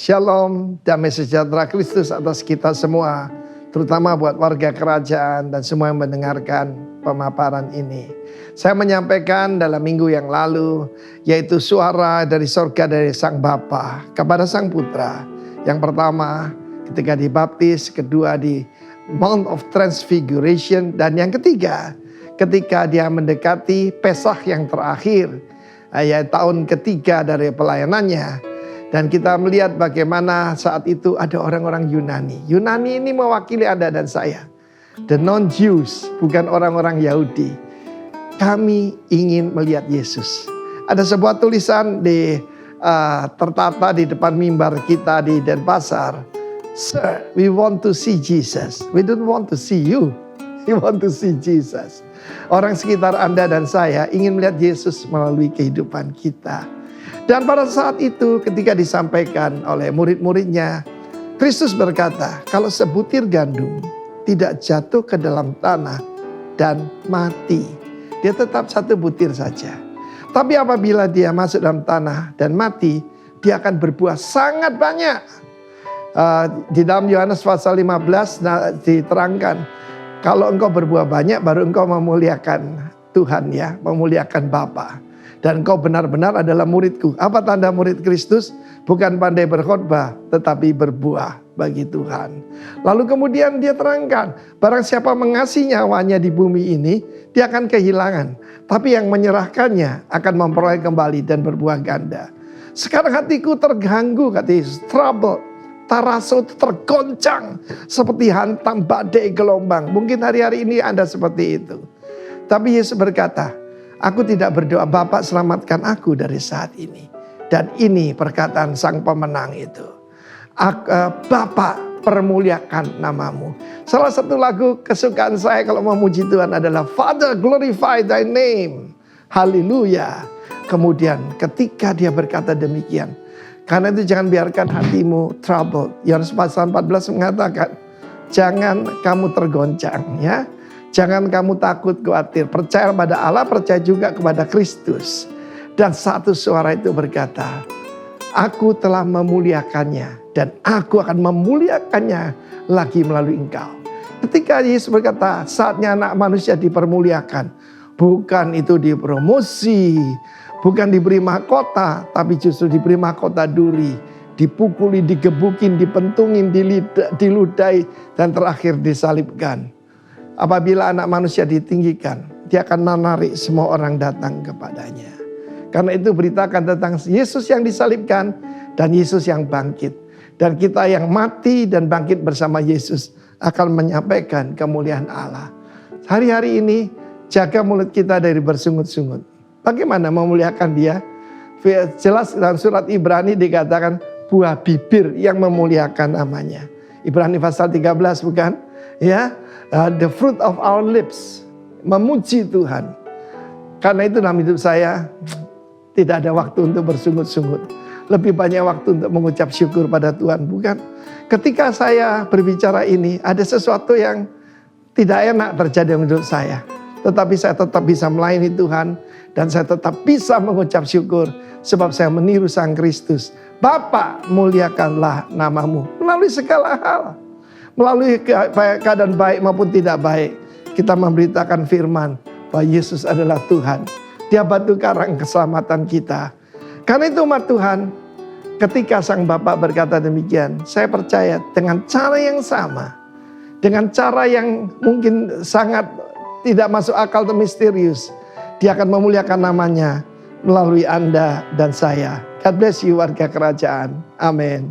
Shalom, damai sejahtera Kristus atas kita semua, terutama buat warga kerajaan dan semua yang mendengarkan pemaparan ini. Saya menyampaikan dalam minggu yang lalu, yaitu suara dari surga dari Sang Bapa kepada Sang Putra. Yang pertama ketika dibaptis, kedua di Mount of Transfiguration, dan yang ketiga ketika dia mendekati Pesah yang terakhir, yaitu tahun ketiga dari pelayanannya. Dan kita melihat bagaimana saat itu ada orang-orang Yunani. Yunani ini mewakili Anda dan saya. The non-Jews, bukan orang-orang Yahudi. Kami ingin melihat Yesus. Ada sebuah tulisan tertata di depan mimbar kita di Denpasar. Sir, we want to see Jesus. We don't want to see you. We want to see Jesus. Orang sekitar Anda dan saya ingin melihat Yesus melalui kehidupan kita. Dan pada saat itu ketika disampaikan oleh murid-muridnya, Kristus berkata, kalau sebutir gandum tidak jatuh ke dalam tanah dan mati, dia tetap satu butir saja. Tapi apabila dia masuk dalam tanah dan mati, dia akan berbuah sangat banyak. Di dalam Yohanes pasal 15 diterangkan, kalau engkau berbuah banyak baru engkau memuliakan Tuhan, ya, memuliakan Bapa. Dan engkau benar-benar adalah muridku. Apa tanda murid Kristus? Bukan pandai berkhotbah, tetapi berbuah bagi Tuhan. Lalu kemudian dia terangkan, barang siapa mengasihi nyawanya di bumi ini, dia akan kehilangan. Tapi yang menyerahkannya akan memperoleh kembali dan berbuah ganda. Sekarang hatiku terganggu, kata Yesus, trouble. Taraso tergoncang seperti hantam badai gelombang. Mungkin hari-hari ini Anda seperti itu. Tapi Yesus berkata, aku tidak berdoa, Bapa selamatkan aku dari saat ini. Dan ini perkataan sang pemenang itu. Bapa permuliakan namamu. Salah satu lagu kesukaan saya kalau memuji Tuhan adalah Father glorify thy name. Haleluya. Kemudian ketika dia berkata demikian, karena itu jangan biarkan hatimu trouble. Yohanes pasal 14 mengatakan, jangan kamu tergoncang, ya. Jangan kamu takut, khawatir. Percaya pada Allah, percaya juga kepada Kristus. Dan satu suara itu berkata, aku telah memuliakannya. Dan aku akan memuliakannya lagi melalui engkau. Ketika Yesus berkata, saatnya anak manusia dipermuliakan. Bukan itu dipromosi. Bukan diberi mahkota. Tapi justru diberi mahkota duri. Dipukuli, digebukin, dipentungin, diludahi. Dan terakhir disalibkan. Apabila anak manusia ditinggikan, dia akan menarik semua orang datang kepadanya. Karena itu beritakan tentang Yesus yang disalibkan dan Yesus yang bangkit. Dan kita yang mati dan bangkit bersama Yesus akan menyampaikan kemuliaan Allah. Hari-hari ini jaga mulut kita dari bersungut-sungut. Bagaimana memuliakan Dia? Jelas dalam surat Ibrani dikatakan buah bibir yang memuliakan namanya. Ibrani pasal 13 bukan? Ya. The fruit of our lips, memuji Tuhan. Karena itu dalam hidup saya tidak ada waktu untuk bersungut-sungut. Lebih banyak waktu untuk mengucap syukur pada Tuhan, bukan? Ketika saya berbicara ini, ada sesuatu yang tidak enak terjadi dalam hidup saya. Tetapi saya tetap bisa melayani Tuhan. Dan saya tetap bisa mengucap syukur. Sebab saya meniru Sang Kristus. Bapa, muliakanlah namamu melalui segala hal. Melalui keadaan baik maupun tidak baik, kita memberitakan firman bahwa Yesus adalah Tuhan. Dia batu karang keselamatan kita. Karena itu umat Tuhan, ketika Sang Bapa berkata demikian, saya percaya dengan cara yang sama. Dengan cara yang mungkin sangat tidak masuk akal atau misterius. Dia akan memuliakan namanya melalui Anda dan saya. God bless you warga kerajaan. Amin.